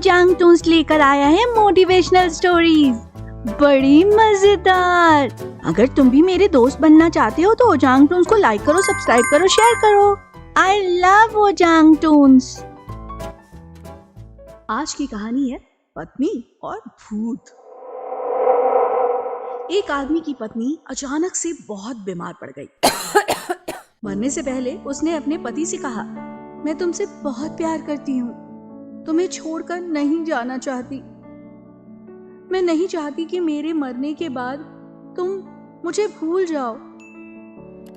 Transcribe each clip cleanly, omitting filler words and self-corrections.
जांग Toons लेकर आया है मोटिवेशनल स्टोरीज, बड़ी मजेदार। अगर तुम भी मेरे दोस्त बनना चाहते हो तो जांग टून्स को लाइक करो, सब्सक्राइब करो, शेयर करो। I love Jang Toons. आज की कहानी है पत्नी और भूत। एक आदमी की पत्नी अचानक से बहुत बीमार पड़ गई। मरने से पहले उसने अपने पति से कहा, मैं तुमसे बहुत प्यार करती हूँ, तुम्हें छोड़कर नहीं जाना चाहती। मैं नहीं चाहती कि मेरे मरने के बाद तुम मुझे भूल जाओ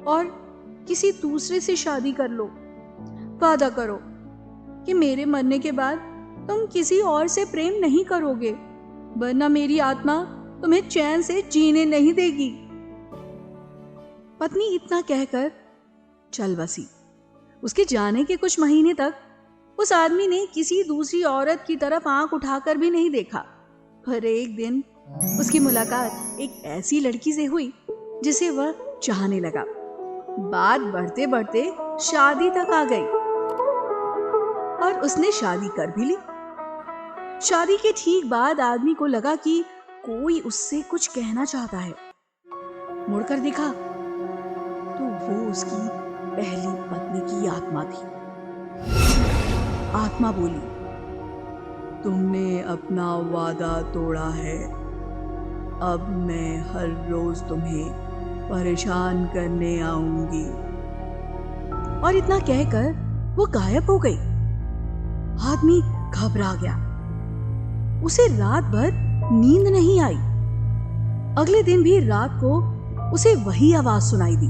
और किसी दूसरे से शादी कर लो। वादा करो कि मेरे मरने के बाद तुम किसी और से प्रेम नहीं करोगे, वरना मेरी आत्मा तुम्हें चैन से जीने नहीं देगी। पत्नी इतना कहकर चल बसी। उसके जाने के कुछ महीने तक उस आदमी ने किसी दूसरी औरत की तरफ आंख उठाकर भी नहीं देखा। पर एक दिन उसकी मुलाकात एक ऐसी लड़की से हुई जिसे वह चाहने लगा। बात बढ़ते बढ़ते शादी तक आ गई और उसने शादी कर भी ली। शादी के ठीक बाद आदमी को लगा कि कोई उससे कुछ कहना चाहता है। मुड़कर देखा तो वो उसकी पहली पत्नी की आत्मा थी। आत्मा बोली, तुमने अपना वादा तोड़ा है, अब मैं हर रोज तुम्हें परेशान करने आऊंगी। और इतना कहकर वो गायब हो गई। आदमी घबरा गया। उसे रात भर नींद नहीं आई। अगले दिन भी रात को उसे वही आवाज सुनाई दी,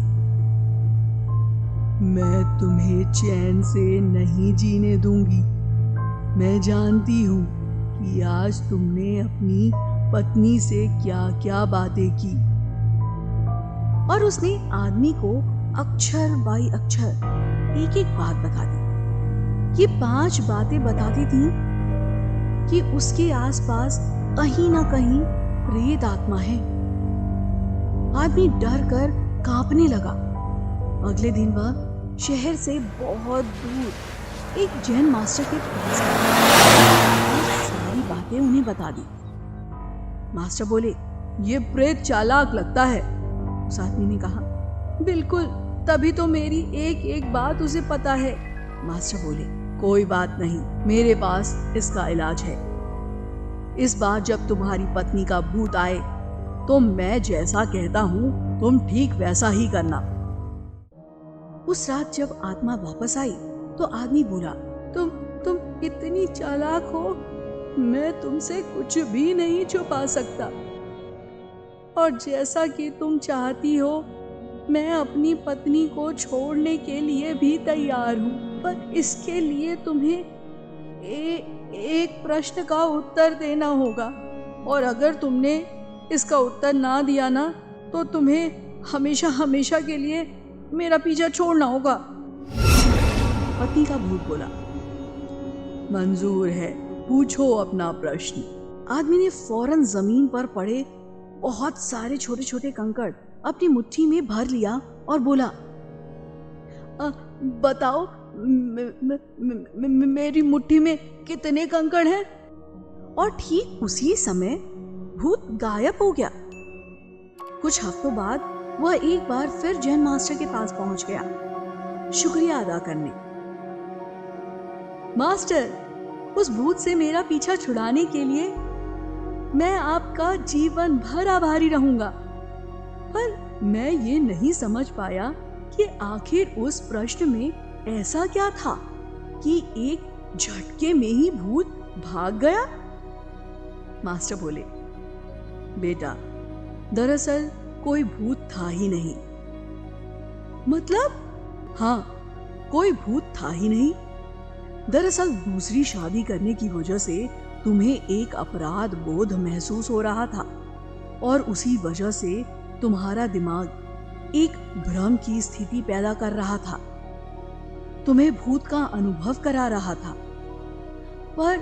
मैं तुम्हें चैन से नहीं जीने दूंगी। मैं जानती हूँ कि आज तुमने अपनी पत्नी से क्या क्या बातें की। और उसने आदमी को अक्षर बाई अक्षर एक एक बात बता दी। ये 5 बातें बताती थी कि उसके आसपास कहीं ना कहीं प्रेत आत्मा है। आदमी डर कर कांपने लगा। अगले दिन वह शहर से बहुत दूर एक जैन मास्टर के पास गया। सारी बातें उन्हें बता दी। मास्टर बोले, ये प्रेत चालाक लगता है। उस आदमी ने कहा, बिल्कुल, तभी तो मेरी एक एक बात उसे पता है। मास्टर बोले, कोई बात नहीं, मेरे पास इसका इलाज है। इस बार जब तुम्हारी पत्नी का भूत आए तो मैं जैसा कहता हूँ तुम ठीक वैसा ही करना। उस रात जब आत्मा वापस आई तो आदमी बोला, तुम इतनी चालाक हो, मैं तुमसे कुछ भी नहीं छुपा सकता। और जैसा कि तुम चाहती हो, मैं अपनी पत्नी को छोड़ने के लिए भी तैयार हूँ। पर इसके लिए तुम्हें एक प्रश्न का उत्तर देना होगा, और अगर तुमने इसका उत्तर ना दिया ना तो तुम्हें हमेशा हमेशा के लिए मेरा पीछा छोड़ना होगा। पत्नी का भूत बोला, मंजूर है, पूछो अपना प्रश्न। आदमी ने फौरन जमीन पर पड़े बहुत सारे छोटे छोटे कंकड़ अपनी मुट्ठी में भर लिया और बोला, बताओ मेरी मुट्ठी में कितने कंकड़ हैं? और ठीक उसी समय भूत गायब हो गया। कुछ हफ्तों बाद वह एक बार फिर जैन मास्टर के पास पहुंच गया, शुक्रिया अदा करने। मास्टर, उस भूत से मेरा पीछा छुड़ाने के लिए मैं आपका जीवन भर आभारी रहूंगा। पर मैं ये नहीं समझ पाया कि आखिर उस प्रश्न में ऐसा क्या था कि एक झटके में ही भूत भाग गया। मास्टर बोले, बेटा, दरअसल कोई भूत था ही नहीं। मतलब? हाँ, कोई भूत था ही नहीं। दरअसल दूसरी शादी करने की वजह से तुम्हें एक अपराध बोध महसूस हो रहा था और उसी वजह से तुम्हारा दिमाग एक भ्रम की स्थिति पैदा कर रहा था, तुम्हें भूत का अनुभव करा रहा था। पर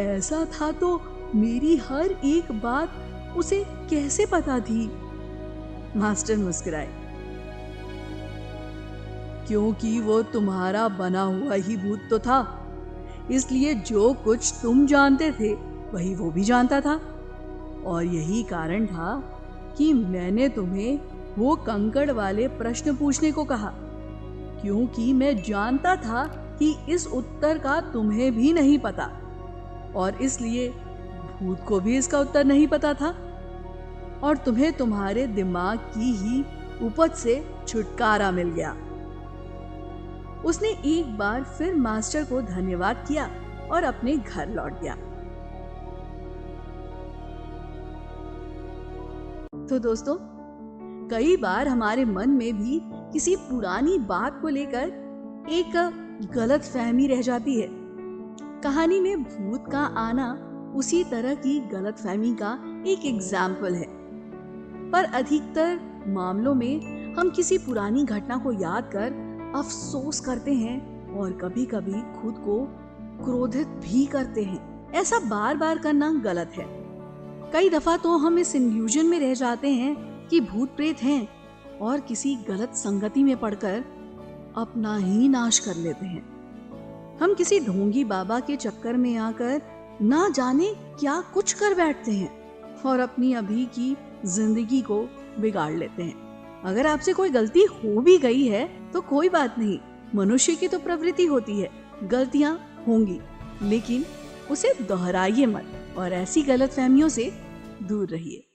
ऐसा था तो मेरी हर एक बात उसे कैसे पता थी? मास्टर मुस्कुराए, क्योंकि वो तुम्हारा बना हुआ ही भूत तो था। इसलिए जो कुछ तुम जानते थे वही वो भी जानता था। और यही कारण था कि मैंने तुम्हें वो कंकड़ वाले प्रश्न पूछने को कहा, क्योंकि मैं जानता था कि इस उत्तर का तुम्हें भी नहीं पता और इसलिए भूत को भी इसका उत्तर नहीं पता था और तुम्हें तुम्हारे दिमाग की ही उपज से छुटकारा मिल गया। उसने एक बार फिर मास्टर को धन्यवाद किया और अपने घर लौट गया। तो दोस्तों, कई बार हमारे मन में भी किसी पुरानी बात को लेकर एक गलत फहमी रह जाती है। कहानी में भूत का आना उसी तरह की गलत फहमी का एक एग्जाम्पल है। पर अधिकतर मामलों में हम किसी पुरानी घटना को याद कर अफसोस करते हैं और कभी कभी खुद को क्रोधित भी करते हैं। ऐसा बार बार करना गलत है। कई दफा तो हम इस इल्यूजन में रह जाते हैं कि भूत प्रेत हैं और किसी गलत संगति में पड़कर अपना ही नाश कर लेते हैं। हम किसी ढोंगी बाबा के चक्कर में आकर ना जाने क्या कुछ कर बैठते हैं और अपनी अभी की जिंदगी को बिगाड़ लेते हैं। अगर आपसे कोई गलती हो भी गई है तो कोई बात नहीं, मनुष्य की तो प्रवृत्ति होती है, गलतियां होंगी, लेकिन उसे दोहराइए मत और ऐसी गलतफहमियों से दूर रहिए।